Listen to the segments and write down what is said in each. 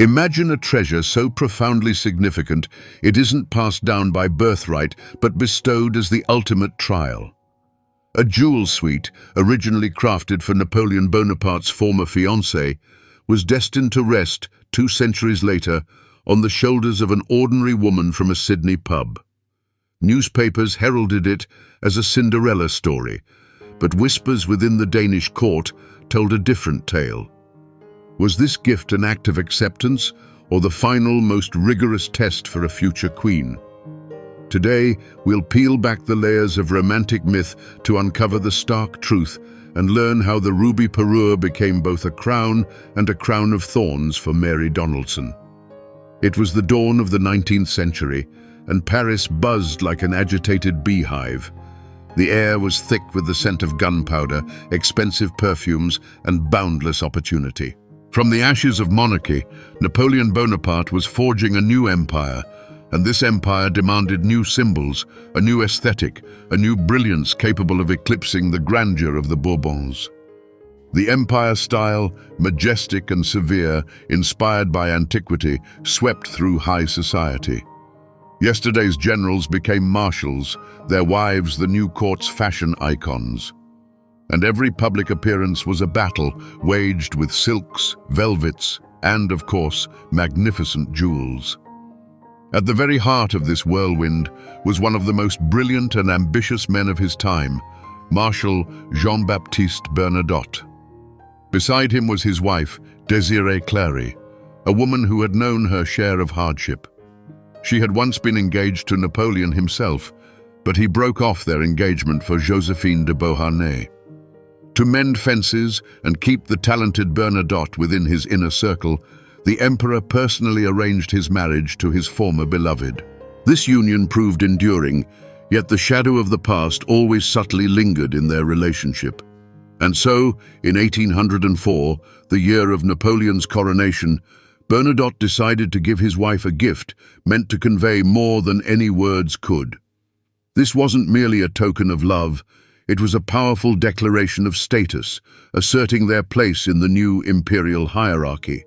Imagine a treasure so profoundly significant it isn't passed down by birthright but bestowed as the ultimate trial. A jewel suite, originally crafted for Napoleon Bonaparte's former fiancée, was destined to rest 2 centuries later on the shoulders of an ordinary woman from a Sydney pub. Newspapers heralded it as a Cinderella story, but whispers within the Danish court told a different tale. Was this gift an act of acceptance or the final, most rigorous test for a future queen? Today, we'll peel back the layers of romantic myth to uncover the stark truth and learn how the ruby Parure became both a crown and a crown of thorns for Mary Donaldson. It was the dawn of the 19th century, and Paris buzzed like an agitated beehive. The air was thick with the scent of gunpowder, expensive perfumes, and boundless opportunity. From the ashes of monarchy, Napoleon Bonaparte was forging a new empire, and this empire demanded new symbols, a new aesthetic, a new brilliance capable of eclipsing the grandeur of the Bourbons. The empire style, majestic and severe, inspired by antiquity, swept through high society. Yesterday's generals became marshals, their wives the new court's fashion icons. And every public appearance was a battle waged with silks, velvets, and, of course, magnificent jewels. At the very heart of this whirlwind was one of the most brilliant and ambitious men of his time, Marshal Jean-Baptiste Bernadotte. Beside him was his wife, Désirée Clary, a woman who had known her share of hardship. She had once been engaged to Napoleon himself, but he broke off their engagement for Joséphine de Beauharnais. To mend fences and keep the talented Bernadotte within his inner circle, the emperor personally arranged his marriage to his former beloved. This union proved enduring, yet the shadow of the past always subtly lingered in their relationship. And so, in 1804, the year of Napoleon's coronation, Bernadotte decided to give his wife a gift meant to convey more than any words could. This wasn't merely a token of love, it was a powerful declaration of status, asserting their place in the new imperial hierarchy.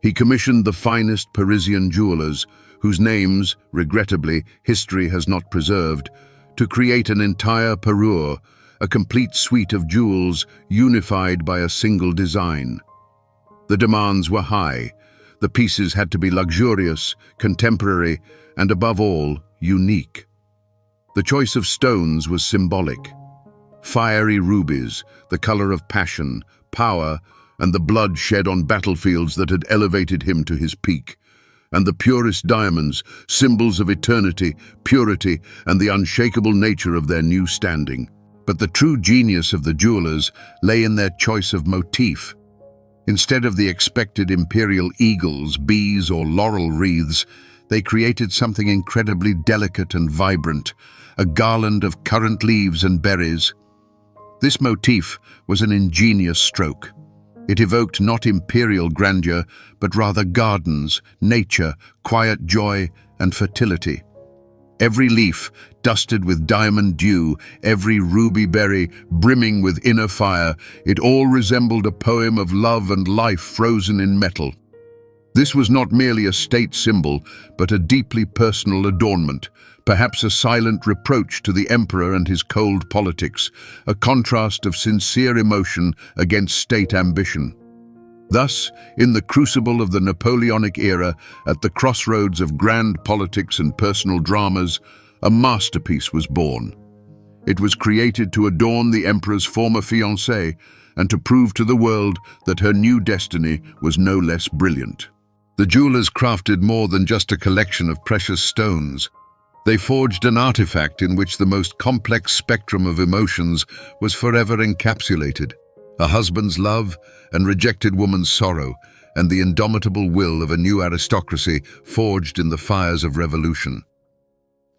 He commissioned the finest Parisian jewelers, whose names, regrettably, history has not preserved, to create an entire parure, a complete suite of jewels unified by a single design. The demands were high. The pieces had to be luxurious, contemporary, and above all, unique. The choice of stones was symbolic. Fiery rubies, the color of passion, power, and the blood shed on battlefields that had elevated him to his peak, and the purest diamonds, symbols of eternity, purity, and the unshakable nature of their new standing. But the true genius of the jewelers lay in their choice of motif. Instead of the expected imperial eagles, bees, or laurel wreaths, they created something incredibly delicate and vibrant, a garland of currant leaves and berries. This motif was an ingenious stroke. It evoked not imperial grandeur, but rather gardens, nature, quiet joy, and fertility. Every leaf dusted with diamond dew, every ruby berry brimming with inner fire, it all resembled a poem of love and life frozen in metal. This was not merely a state symbol, but a deeply personal adornment, perhaps a silent reproach to the emperor and his cold politics, a contrast of sincere emotion against state ambition. Thus, in the crucible of the Napoleonic era, at the crossroads of grand politics and personal dramas, a masterpiece was born. It was created to adorn the emperor's former fiancée and to prove to the world that her new destiny was no less brilliant. The jewelers crafted more than just a collection of precious stones. They forged an artifact in which the most complex spectrum of emotions was forever encapsulated. A husband's love and rejected woman's sorrow, and the indomitable will of a new aristocracy forged in the fires of revolution.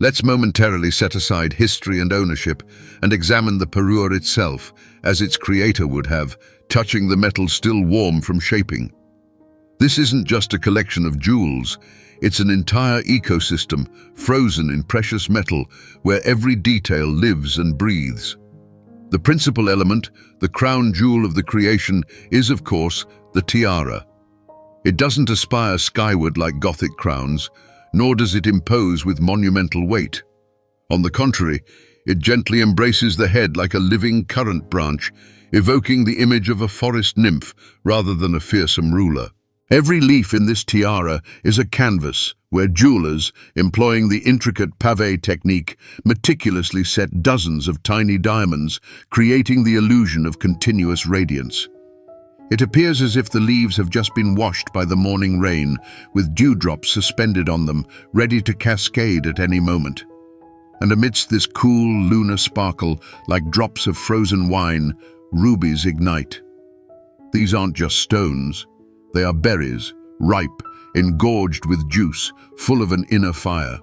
Let's momentarily set aside history and ownership and examine the parure itself, as its creator would have, touching the metal still warm from shaping. This isn't just a collection of jewels, it's an entire ecosystem frozen in precious metal where every detail lives and breathes. The principal element, the crown jewel of the creation, is, of course, the tiara. It doesn't aspire skyward like Gothic crowns, nor does it impose with monumental weight. On the contrary, it gently embraces the head like a living currant branch, evoking the image of a forest nymph rather than a fearsome ruler. Every leaf in this tiara is a canvas where jewelers, employing the intricate pavé technique, meticulously set dozens of tiny diamonds, creating the illusion of continuous radiance. It appears as if the leaves have just been washed by the morning rain, with dewdrops suspended on them, ready to cascade at any moment. And amidst this cool lunar sparkle, like drops of frozen wine, rubies ignite. These aren't just stones. They are berries, ripe, engorged with juice, full of an inner fire.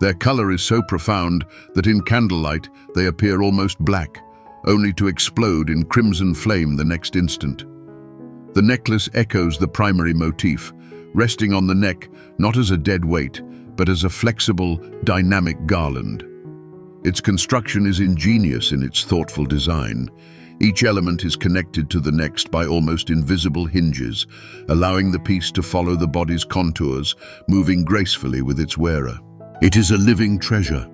Their color is so profound that in candlelight they appear almost black, only to explode in crimson flame the next instant. The necklace echoes the primary motif, resting on the neck not as a dead weight, but as a flexible, dynamic garland. Its construction is ingenious in its thoughtful design. Each element is connected to the next by almost invisible hinges, allowing the piece to follow the body's contours, moving gracefully with its wearer. It is a living treasure.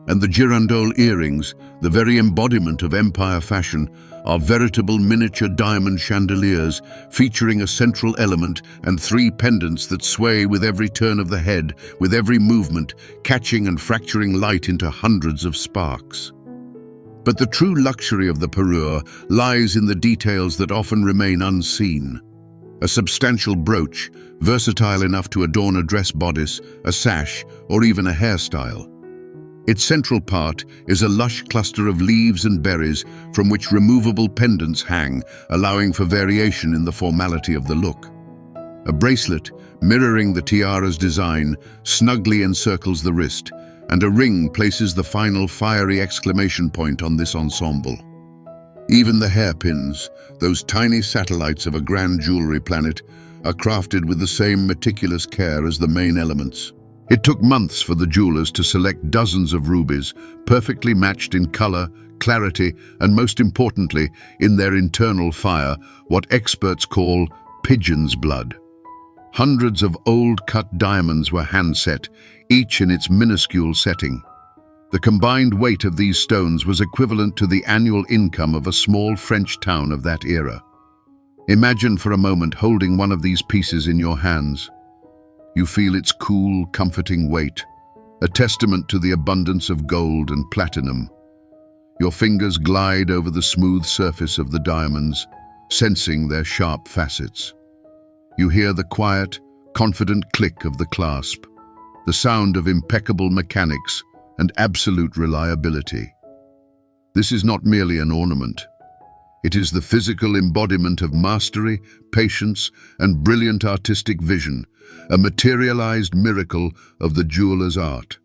And the girandole earrings, the very embodiment of empire fashion, are veritable miniature diamond chandeliers featuring a central element and 3 pendants that sway with every turn of the head, with every movement, catching and fracturing light into hundreds of sparks. But the true luxury of the parure lies in the details that often remain unseen. A substantial brooch, versatile enough to adorn a dress bodice, a sash, or even a hairstyle. Its central part is a lush cluster of leaves and berries from which removable pendants hang, allowing for variation in the formality of the look. A bracelet, mirroring the tiara's design, snugly encircles the wrist, and a ring places the final fiery exclamation point on this ensemble. Even the hairpins, those tiny satellites of a grand jewelry planet, are crafted with the same meticulous care as the main elements. It took months for the jewelers to select dozens of rubies, perfectly matched in color, clarity, and most importantly, in their internal fire, what experts call pigeon's blood. Hundreds of old-cut diamonds were hand-set, each in its minuscule setting. The combined weight of these stones was equivalent to the annual income of a small French town of that era. Imagine for a moment holding one of these pieces in your hands. You feel its cool, comforting weight, a testament to the abundance of gold and platinum. Your fingers glide over the smooth surface of the diamonds, sensing their sharp facets. You hear the quiet, confident click of the clasp, the sound of impeccable mechanics and absolute reliability. This is not merely an ornament. It is the physical embodiment of mastery, patience, and brilliant artistic vision, a materialized miracle of the jeweler's art.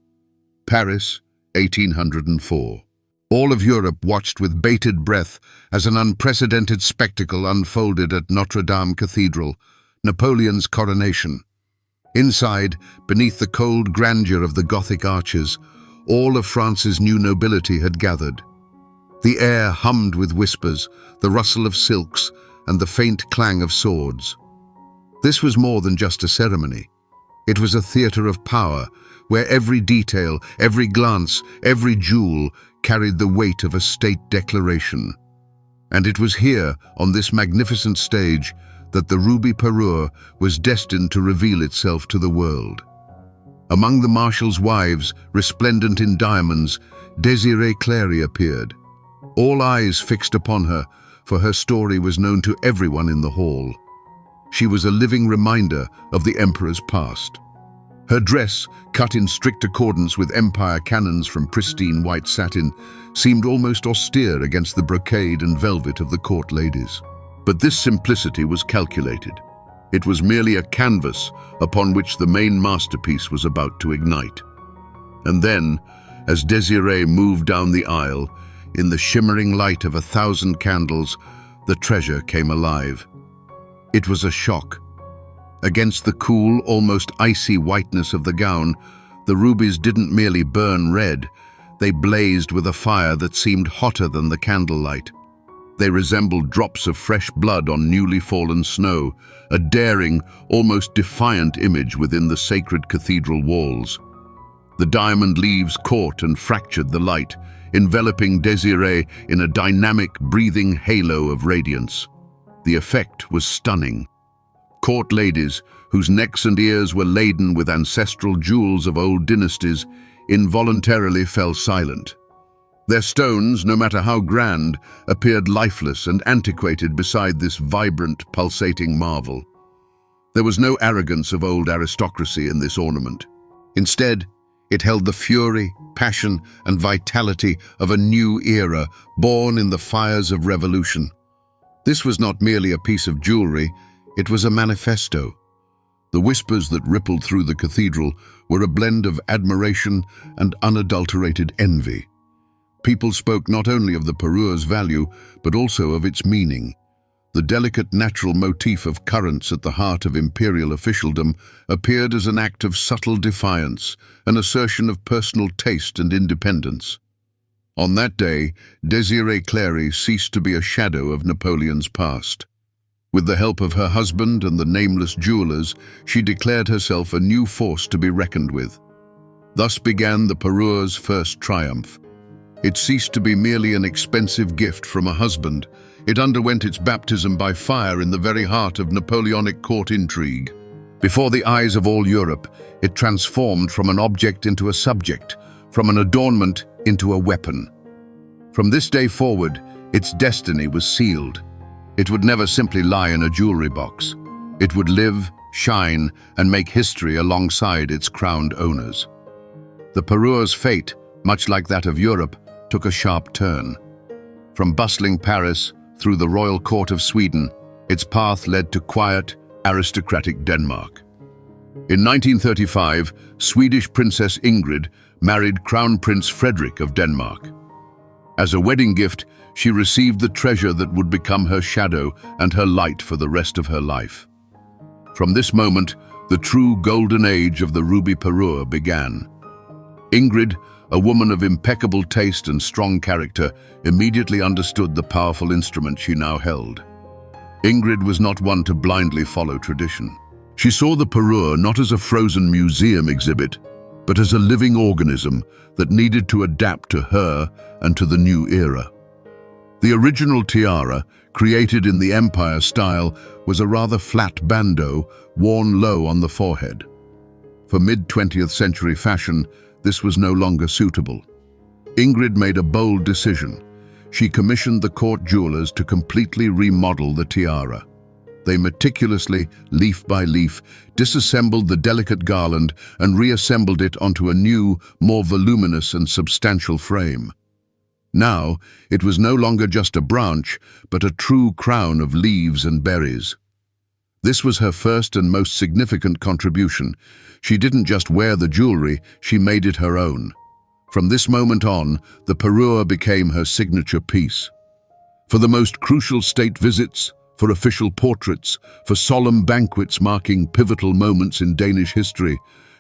Paris, 1804. All of Europe watched with bated breath as an unprecedented spectacle unfolded at Notre Dame Cathedral, Napoleon's coronation. Inside, beneath the cold grandeur of the Gothic arches, all of France's new nobility had gathered. The air hummed with whispers, the rustle of silks, and the faint clang of swords. This was more than just a ceremony. It was a theater of power, where every detail, every glance, every jewel carried the weight of a state declaration. And it was here, on this magnificent stage, that the ruby parure was destined to reveal itself to the world. Among the marshal's wives, resplendent in diamonds, Désirée Clary appeared. All eyes fixed upon her, for her story was known to everyone in the hall. She was a living reminder of the emperor's past. Her dress, cut in strict accordance with empire canons from pristine white satin, seemed almost austere against the brocade and velvet of the court ladies. But this simplicity was calculated. It was merely a canvas upon which the main masterpiece was about to ignite. And then, as Désirée moved down the aisle, in the shimmering light of 1,000 candles, the treasure came alive. It was a shock. Against the cool, almost icy whiteness of the gown, the rubies didn't merely burn red, they blazed with a fire that seemed hotter than the candlelight. They resembled drops of fresh blood on newly fallen snow, a daring, almost defiant image within the sacred cathedral walls. The diamond leaves caught and fractured the light, enveloping Désirée in a dynamic, breathing halo of radiance. The effect was stunning. Court ladies, whose necks and ears were laden with ancestral jewels of old dynasties, involuntarily fell silent. Their stones, no matter how grand, appeared lifeless and antiquated beside this vibrant, pulsating marvel. There was no arrogance of old aristocracy in this ornament. Instead, it held the fury, passion, and vitality of a new era, born in the fires of revolution. This was not merely a piece of jewelry, it was a manifesto. The whispers that rippled through the cathedral were a blend of admiration and unadulterated envy. People spoke not only of the Parure's value, but also of its meaning. The delicate natural motif of currents at the heart of imperial officialdom appeared as an act of subtle defiance, an assertion of personal taste and independence. On that day, Désirée Clary ceased to be a shadow of Napoleon's past. With the help of her husband and the nameless jewelers, she declared herself a new force to be reckoned with. Thus began the Parure's first triumph. It ceased to be merely an expensive gift from a husband. It underwent its baptism by fire in the very heart of Napoleonic court intrigue. Before the eyes of all Europe, it transformed from an object into a subject, from an adornment into a weapon. From this day forward, its destiny was sealed. It would never simply lie in a jewelry box. It would live, shine, and make history alongside its crowned owners. The Parure's fate, much like that of Europe, took a sharp turn. From bustling Paris through the royal court of Sweden, its path led to quiet, aristocratic Denmark. In 1935, Swedish Princess Ingrid married Crown Prince Frederick of Denmark. As a wedding gift, she received the treasure that would become her shadow and her light for the rest of her life. From this moment, the true golden age of the Ruby Parure began. Ingrid, a woman of impeccable taste and strong character, immediately understood the powerful instrument she now held. Ingrid was not one to blindly follow tradition. She saw the Parure not as a frozen museum exhibit, but as a living organism that needed to adapt to her and to the new era. The original tiara, created in the Empire style, was a rather flat bandeau worn low on the forehead. For mid-20th century fashion, this was no longer suitable. Ingrid made a bold decision. She commissioned the court jewelers to completely remodel the tiara. They meticulously, leaf by leaf, disassembled the delicate garland and reassembled it onto a new, more voluminous and substantial frame. Now, it was no longer just a branch, but a true crown of leaves and berries. This was her first and most significant contribution. She didn't just wear the jewelry, she made it her own. From this moment on, the Parure became her signature piece. For the most crucial state visits, for official portraits, for solemn banquets marking pivotal moments in Danish history,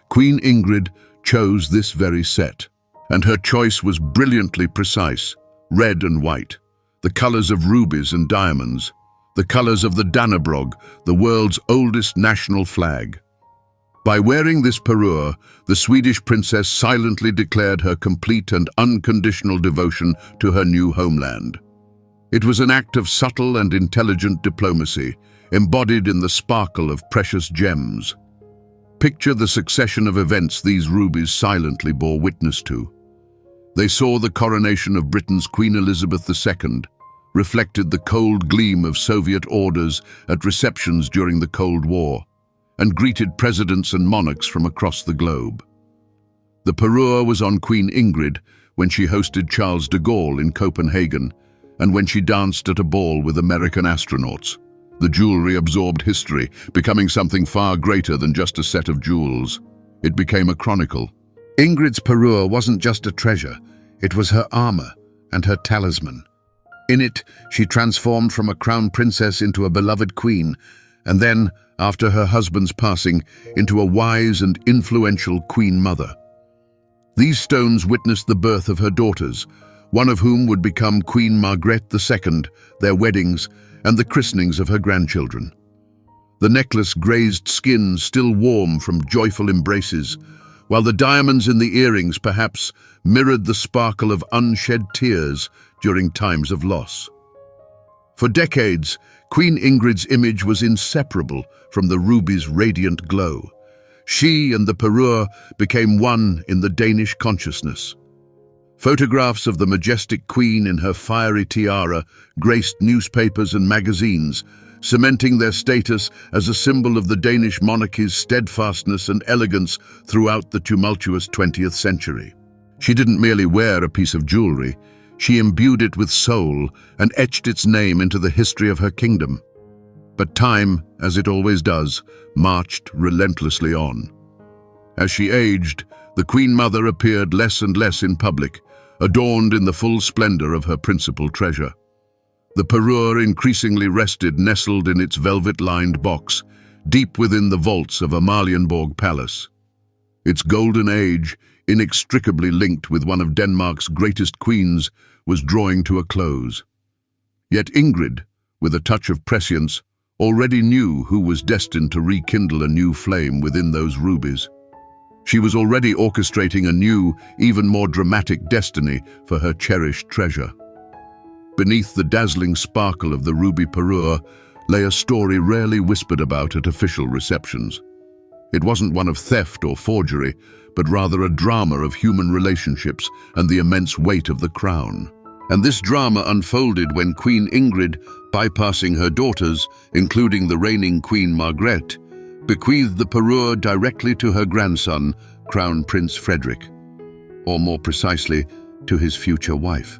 Queen Ingrid chose this very set. And her choice was brilliantly precise, red and white, the colors of rubies and diamonds, the colors of the Dannebrog, the world's oldest national flag. By wearing this parure, the Swedish princess silently declared her complete and unconditional devotion to her new homeland. It was an act of subtle and intelligent diplomacy, embodied in the sparkle of precious gems. Picture the succession of events these rubies silently bore witness to. They saw the coronation of Britain's Queen Elizabeth II, reflected the cold gleam of Soviet orders at receptions during the Cold War, and greeted presidents and monarchs from across the globe. The parure was on Queen Ingrid when she hosted Charles de Gaulle in Copenhagen, and when she danced at a ball with American astronauts. The jewelry absorbed history, becoming something far greater than just a set of jewels. It became a chronicle. Ingrid's parure wasn't just a treasure, it was her armor and her talisman. In it, she transformed from a crown princess into a beloved queen, and then, after her husband's passing, into a wise and influential queen mother. These stones witnessed the birth of her daughters, one of whom would become Queen Margrethe II, their weddings, and the christenings of her grandchildren. The necklace grazed skin still warm from joyful embraces, while the diamonds in the earrings perhaps mirrored the sparkle of unshed tears during times of loss. For decades, Queen Ingrid's image was inseparable from the Rubies' radiant glow. She and the Parure became one in the Danish consciousness. Photographs of the majestic queen in her fiery tiara graced newspapers and magazines, cementing their status as a symbol of the Danish monarchy's steadfastness and elegance throughout the tumultuous 20th century. She didn't merely wear a piece of jewelry, she imbued it with soul and etched its name into the history of her kingdom. But time, as it always does, marched relentlessly on. As she aged, the Queen Mother appeared less and less in public, adorned in the full splendor of her principal treasure. The Parure increasingly rested nestled in its velvet-lined box, deep within the vaults of Amalienborg Palace. Its golden age, inextricably linked with one of Denmark's greatest queens, was drawing to a close. Yet Ingrid, with a touch of prescience, already knew who was destined to rekindle a new flame within those rubies. She was already orchestrating a new, even more dramatic destiny for her cherished treasure. Beneath the dazzling sparkle of the ruby Parure lay a story rarely whispered about at official receptions. It wasn't one of theft or forgery, but rather a drama of human relationships and the immense weight of the crown. And this drama unfolded when Queen Ingrid, bypassing her daughters, including the reigning Queen Margrethe, bequeathed the Parure directly to her grandson, Crown Prince Frederick, or more precisely, to his future wife.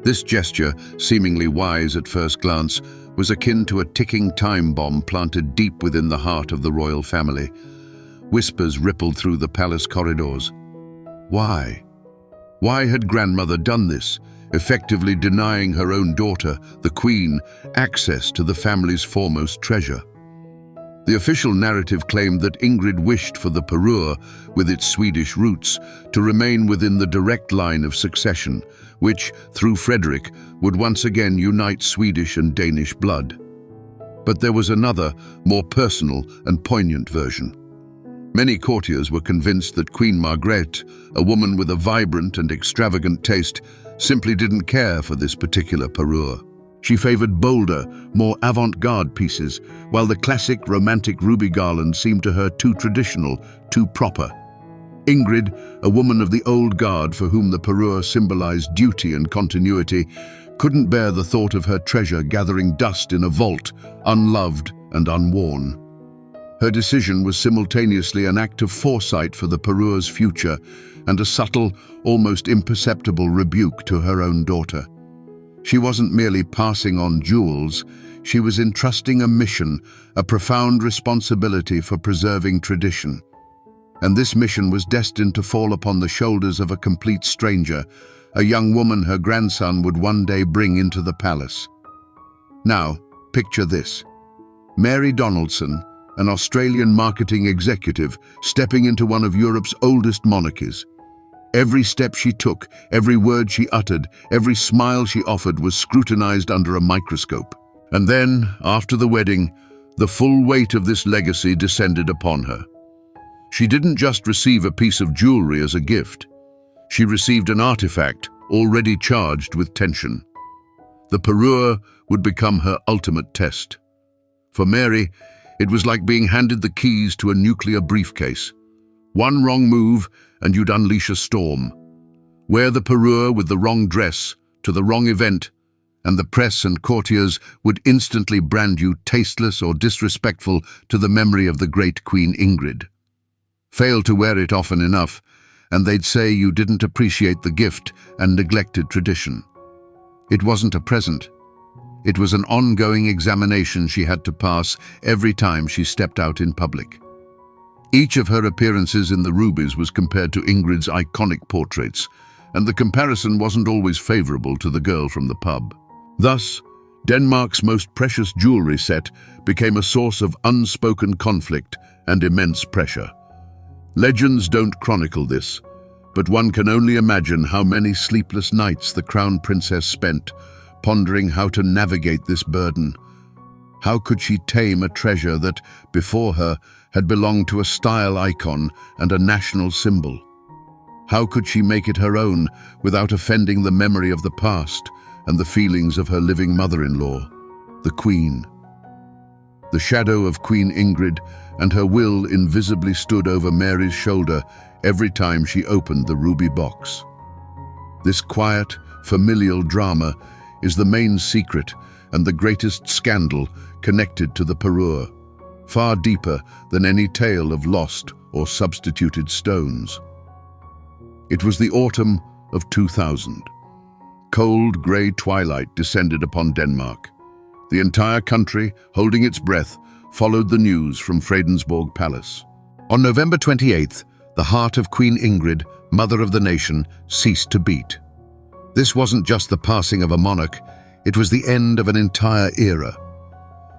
This gesture, seemingly wise at first glance, was akin to a ticking time bomb planted deep within the heart of the royal family. Whispers rippled through the palace corridors. Why? Why had grandmother done this, effectively denying her own daughter, the Queen, access to the family's foremost treasure? The official narrative claimed that Ingrid wished for the Parure, with its Swedish roots, to remain within the direct line of succession, which, through Frederick, would once again unite Swedish and Danish blood. But there was another, more personal and poignant version. Many courtiers were convinced that Queen Margrethe, a woman with a vibrant and extravagant taste, simply didn't care for this particular Parure. She favored bolder, more avant-garde pieces, while the classic romantic ruby garland seemed to her too traditional, too proper. Ingrid, a woman of the old guard for whom the Parure symbolized duty and continuity, couldn't bear the thought of her treasure gathering dust in a vault, unloved and unworn. Her decision was simultaneously an act of foresight for the Parure's future and a subtle, almost imperceptible rebuke to her own daughter. She wasn't merely passing on jewels, she was entrusting a mission, a profound responsibility for preserving tradition. And this mission was destined to fall upon the shoulders of a complete stranger, a young woman her grandson would one day bring into the palace. Now, picture this. Mary Donaldson, an Australian marketing executive, stepping into one of Europe's oldest monarchies. Every step she took, every word she uttered, every smile she offered was scrutinized under a microscope. And then, after the wedding, the full weight of this legacy descended upon her. She didn't just receive a piece of jewelry as a gift. She received an artifact already charged with tension. The Parure would become her ultimate test. For Mary, it was like being handed the keys to a nuclear briefcase. One wrong move and you'd unleash a storm. Wear the Parure with the wrong dress to the wrong event, and the press and courtiers would instantly brand you tasteless or disrespectful to the memory of the great Queen Ingrid. Fail to wear it often enough, and they'd say you didn't appreciate the gift and neglected tradition. It wasn't a present. It was an ongoing examination she had to pass every time she stepped out in public. Each of her appearances in the Rubies was compared to Ingrid's iconic portraits, and the comparison wasn't always favorable to the girl from the pub. Thus, Denmark's most precious jewelry set became a source of unspoken conflict and immense pressure. Legends don't chronicle this, But one can only imagine how many sleepless nights the Crown Princess spent, pondering how to navigate this burden. How could she tame a treasure that, before her, had belonged to a style icon and a national symbol? How could she make it her own without offending the memory of the past and the feelings of her living mother-in-law, the Queen? The shadow of Queen Ingrid and her will invisibly stood over Mary's shoulder every time she opened the ruby box. This quiet, familial drama is the main secret and the greatest scandal connected to the Parure, far deeper than any tale of lost or substituted stones. It was the autumn of 2000. Cold, grey twilight descended upon Denmark. The entire country, holding its breath, followed the news from Fredensborg Palace. On November 28th, the heart of Queen Ingrid, mother of the nation, ceased to beat. This wasn't just the passing of a monarch, it was the end of an entire era.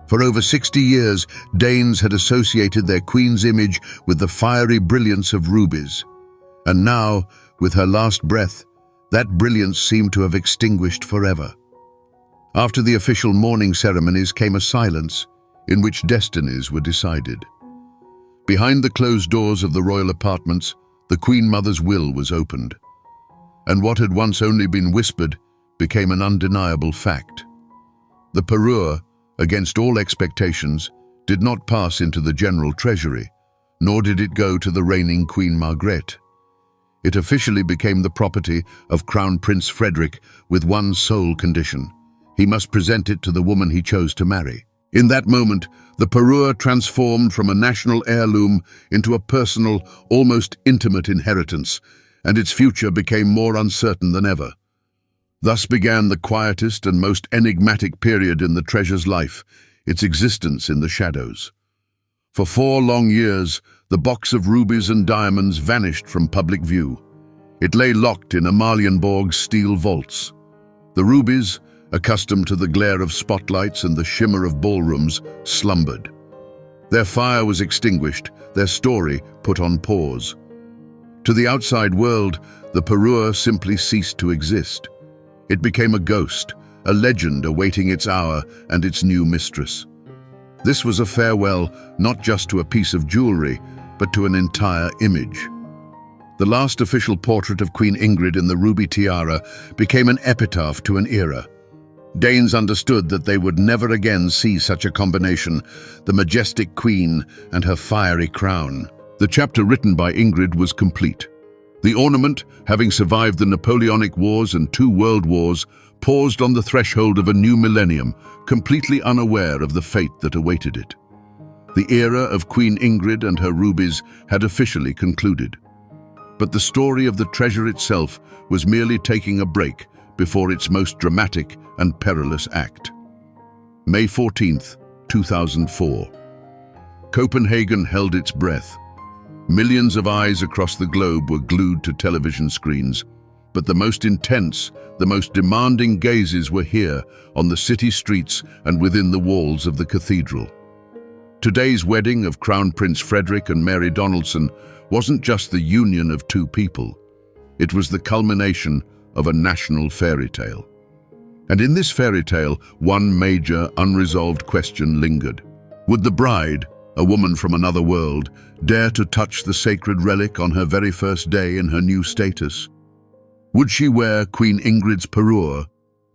For over 60 years, Danes had associated their queen's image with the fiery brilliance of Rubies. And now, with her last breath, that brilliance seemed to have extinguished forever. After the official mourning ceremonies came a silence in which destinies were decided. Behind the closed doors of the royal apartments, the Queen Mother's will was opened. And what had once only been whispered became an undeniable fact. The Parure, against all expectations, did not pass into the general treasury, nor did it go to the reigning Queen Margrethe. It officially became the property of Crown Prince Frederick with one sole condition: he must present it to the woman he chose to marry. In that moment, the Parure transformed from a national heirloom into a personal, almost intimate inheritance, and its future became more uncertain than ever. Thus began the quietest and most enigmatic period in the treasure's life, its existence in the shadows. For 4 long years, the box of rubies and diamonds vanished from public view. It lay locked in Amalienborg's steel vaults. The rubies, accustomed to the glare of spotlights and the shimmer of ballrooms, slumbered. Their fire was extinguished, their story put on pause. To the outside world, the Parure simply ceased to exist. It became a ghost, a legend awaiting its hour and its new mistress. This was a farewell not just to a piece of jewelry, but to an entire image. The last official portrait of Queen Ingrid in the ruby tiara became an epitaph to an era. Danes understood that they would never again see such a combination, the majestic queen and her fiery crown. The chapter written by Ingrid was complete. The ornament, having survived the Napoleonic Wars and 2 world wars, paused on the threshold of a new millennium, completely unaware of the fate that awaited it. The era of Queen Ingrid and her rubies had officially concluded. But the story of the treasure itself was merely taking a break before its most dramatic and perilous act. May 14th, 2004. Copenhagen held its breath. Millions of eyes across the globe were glued to television screens, but the most intense, the most demanding gazes were here, on the city streets and within the walls of the cathedral. Today's wedding of Crown Prince Frederick and Mary Donaldson wasn't just the union of 2 people. It was the culmination of a national fairy tale. And in this fairy tale, one major, unresolved question lingered. Would the bride, a woman from another world, dare to touch the sacred relic on her very first day in her new status? Would she wear Queen Ingrid's Parure,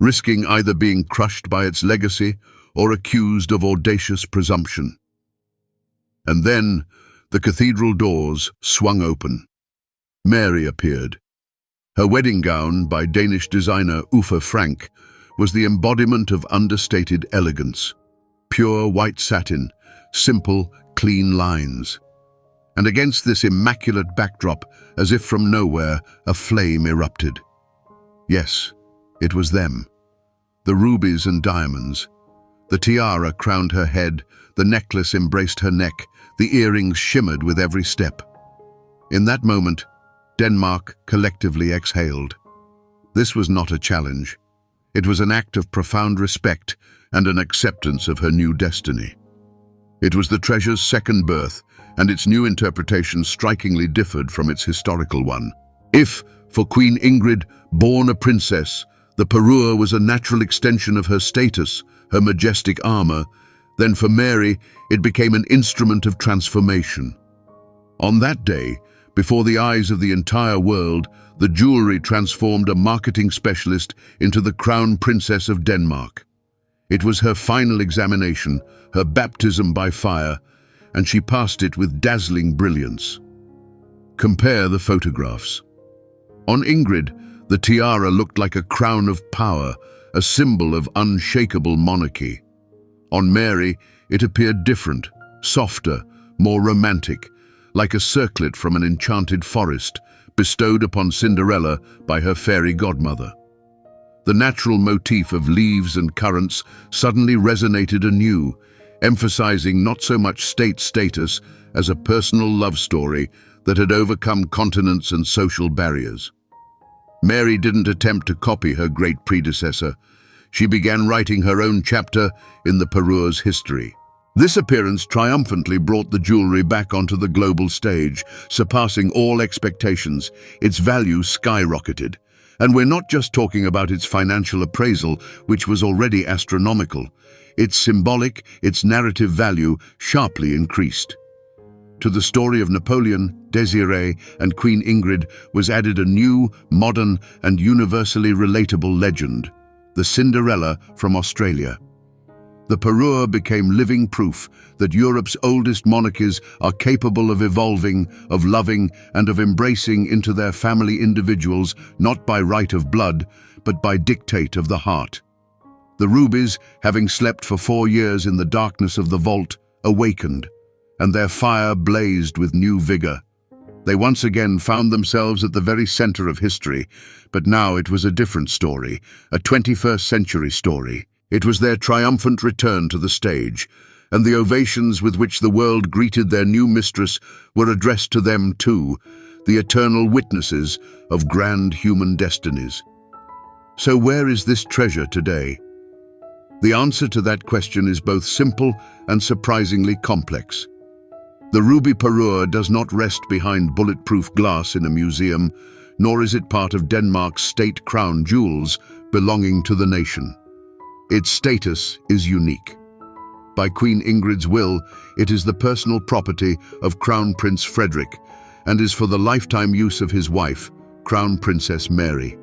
risking either being crushed by its legacy or accused of audacious presumption? And then, the cathedral doors swung open. Mary appeared. Her wedding gown, by Danish designer Uffe Frank, was the embodiment of understated elegance. Pure white satin, simple, clean lines. And against this immaculate backdrop, as if from nowhere, a flame erupted. Yes, it was them. The rubies and diamonds. The tiara crowned her head, the necklace embraced her neck, the earrings shimmered with every step. In that moment, Denmark collectively exhaled. This was not a challenge. It was an act of profound respect and an acceptance of her new destiny. It was the treasure's second birth, and its new interpretation strikingly differed from its historical one. If, for Queen Ingrid, born a princess, the parure was a natural extension of her status, her majestic armor, then for Mary it became an instrument of transformation. On that day, before the eyes of the entire world, the jewelry transformed a marketing specialist into the Crown Princess of Denmark. It was her final examination, her baptism by fire, and she passed it with dazzling brilliance. Compare the photographs. On Ingrid, the tiara looked like a crown of power, a symbol of unshakable monarchy. On Mary, it appeared different, softer, more romantic, like a circlet from an enchanted forest, bestowed upon Cinderella by her fairy godmother. The natural motif of leaves and currents suddenly resonated anew, emphasizing not so much state status as a personal love story that had overcome continents and social barriers. Mary didn't attempt to copy her great predecessor. She began writing her own chapter in the parure's history. This appearance triumphantly brought the jewelry back onto the global stage, surpassing all expectations. Its value skyrocketed. And we're not just talking about its financial appraisal, which was already astronomical. Its symbolic, its narrative value sharply increased. To the story of Napoleon, Desiree, and Queen Ingrid was added a new, modern, and universally relatable legend, the Cinderella from Australia. The parure became living proof that Europe's oldest monarchies are capable of evolving, of loving, and of embracing into their family individuals not by right of blood, but by dictate of the heart. The Rubies, having slept for 4 years in the darkness of the vault, awakened, and their fire blazed with new vigor. They once again found themselves at the very center of history, but now it was a different story, a 21st century story. It was their triumphant return to the stage, and the ovations with which the world greeted their new mistress were addressed to them too, the eternal witnesses of grand human destinies. So where is this treasure today? The answer to that question is both simple and surprisingly complex. The ruby parure does not rest behind bulletproof glass in a museum, nor is it part of Denmark's state crown jewels belonging to the nation. Its status is unique. By Queen Ingrid's will, it is the personal property of Crown Prince Frederik and is for the lifetime use of his wife, Crown Princess Mary.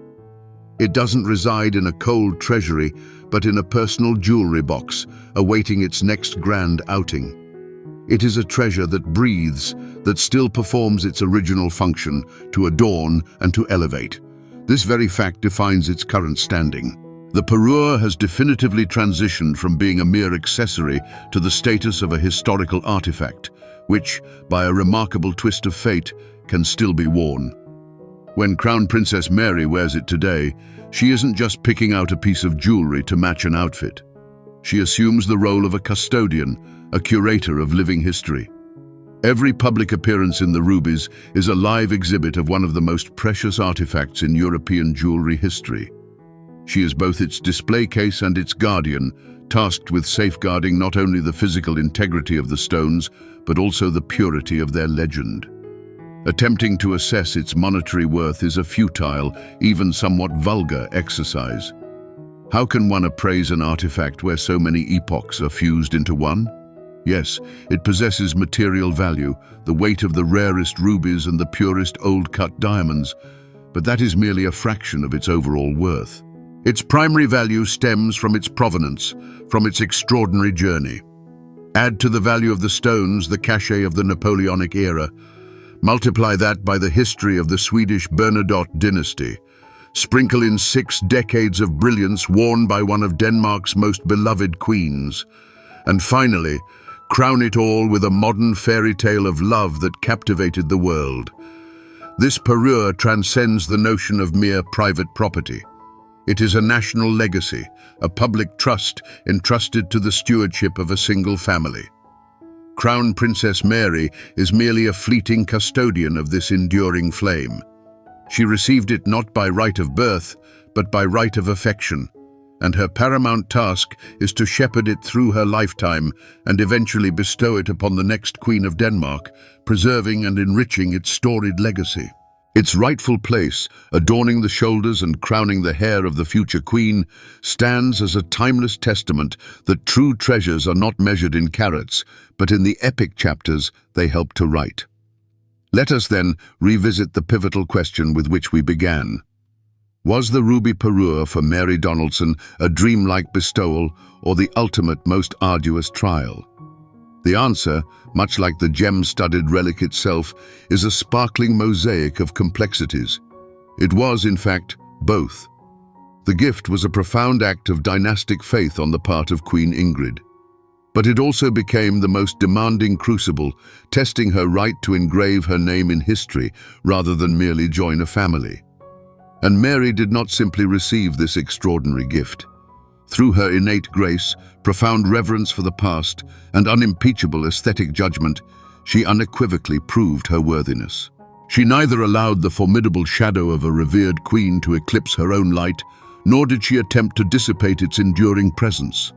It doesn't reside in a cold treasury, but in a personal jewelry box, awaiting its next grand outing. It is a treasure that breathes, that still performs its original function, to adorn and to elevate. This very fact defines its current standing. The parure has definitively transitioned from being a mere accessory to the status of a historical artifact, which, by a remarkable twist of fate, can still be worn. When Crown Princess Mary wears it today, she isn't just picking out a piece of jewelry to match an outfit. She assumes the role of a custodian, a curator of living history. Every public appearance in the Rubies is a live exhibit of one of the most precious artifacts in European jewelry history. She is both its display case and its guardian, tasked with safeguarding not only the physical integrity of the stones, but also the purity of their legend. Attempting to assess its monetary worth is a futile, even somewhat vulgar exercise. How can one appraise an artifact where so many epochs are fused into one? Yes, it possesses material value, the weight of the rarest rubies and the purest old-cut diamonds, but that is merely a fraction of its overall worth. Its primary value stems from its provenance, from its extraordinary journey. Add to the value of the stones the cachet of the Napoleonic era. Multiply that by the history of the Swedish Bernadotte dynasty. Sprinkle in 6 decades of brilliance worn by one of Denmark's most beloved queens. And finally, crown it all with a modern fairy tale of love that captivated the world. This parure transcends the notion of mere private property. It is a national legacy, a public trust entrusted to the stewardship of a single family. Crown Princess Mary is merely a fleeting custodian of this enduring flame. She received it not by right of birth, but by right of affection, and her paramount task is to shepherd it through her lifetime and eventually bestow it upon the next Queen of Denmark, preserving and enriching its storied legacy. Its rightful place, adorning the shoulders and crowning the hair of the future queen, stands as a timeless testament that true treasures are not measured in carats, but in the epic chapters they help to write. Let us then revisit the pivotal question with which we began. Was the ruby parure for Mary Donaldson a dreamlike bestowal or the ultimate, most arduous trial? The answer, much like the gem-studded relic itself, is a sparkling mosaic of complexities. It was, in fact, both. The gift was a profound act of dynastic faith on the part of Queen Ingrid. But it also became the most demanding crucible, testing her right to engrave her name in history rather than merely join a family. And Mary did not simply receive this extraordinary gift. Through her innate grace, profound reverence for the past, and unimpeachable aesthetic judgment, she unequivocally proved her worthiness. She neither allowed the formidable shadow of a revered queen to eclipse her own light, nor did she attempt to dissipate its enduring presence.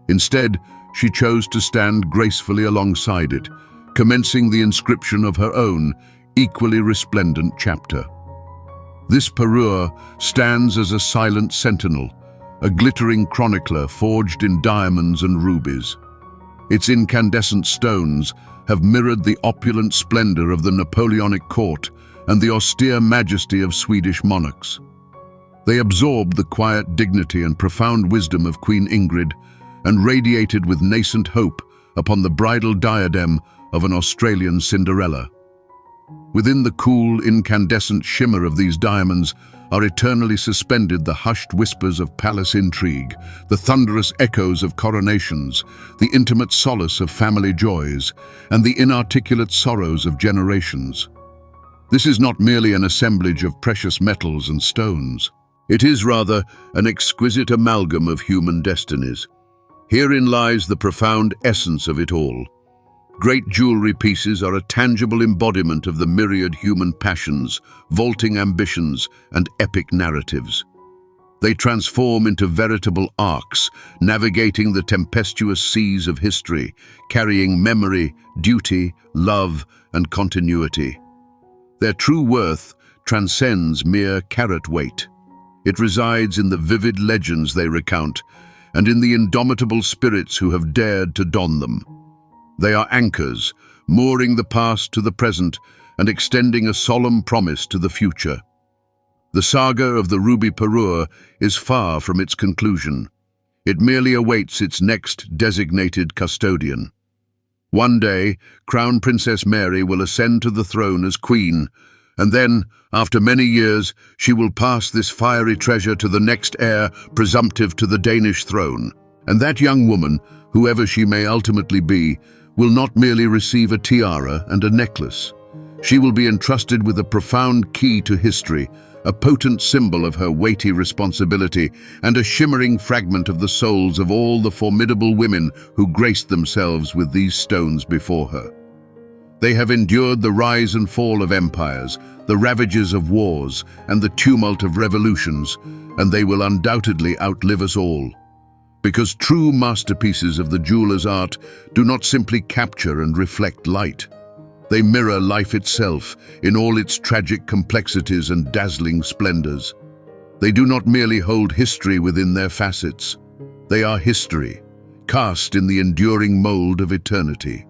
Instead, she chose to stand gracefully alongside it, commencing the inscription of her own, equally resplendent chapter. This parure stands as a silent sentinel, a glittering chronicler forged in diamonds and rubies. Its incandescent stones have mirrored the opulent splendor of the Napoleonic court and the austere majesty of Swedish monarchs. They absorbed the quiet dignity and profound wisdom of Queen Ingrid and radiated with nascent hope upon the bridal diadem of an Australian Cinderella. Within the cool, incandescent shimmer of these diamonds are eternally suspended the hushed whispers of palace intrigue, the thunderous echoes of coronations, the intimate solace of family joys, and the inarticulate sorrows of generations. This is not merely an assemblage of precious metals and stones. It is rather an exquisite amalgam of human destinies. Herein lies the profound essence of it all. Great jewelry pieces are a tangible embodiment of the myriad human passions, vaulting ambitions, and epic narratives. They transform into veritable arcs, navigating the tempestuous seas of history, carrying memory, duty, love, and continuity. Their true worth transcends mere carat weight. It resides in the vivid legends they recount, and in the indomitable spirits who have dared to don them. They are anchors, mooring the past to the present and extending a solemn promise to the future. The saga of the ruby parure is far from its conclusion. It merely awaits its next designated custodian. One day, Crown Princess Mary will ascend to the throne as queen, and then, after many years, she will pass this fiery treasure to the next heir presumptive to the Danish throne. And that young woman, whoever she may ultimately be, will not merely receive a tiara and a necklace. She will be entrusted with a profound key to history, a potent symbol of her weighty responsibility, and a shimmering fragment of the souls of all the formidable women who graced themselves with these stones before her. They have endured the rise and fall of empires, the ravages of wars, and the tumult of revolutions, and they will undoubtedly outlive us all. Because true masterpieces of the jeweler's art do not simply capture and reflect light. They mirror life itself in all its tragic complexities and dazzling splendors. They do not merely hold history within their facets. They are history, cast in the enduring mold of eternity.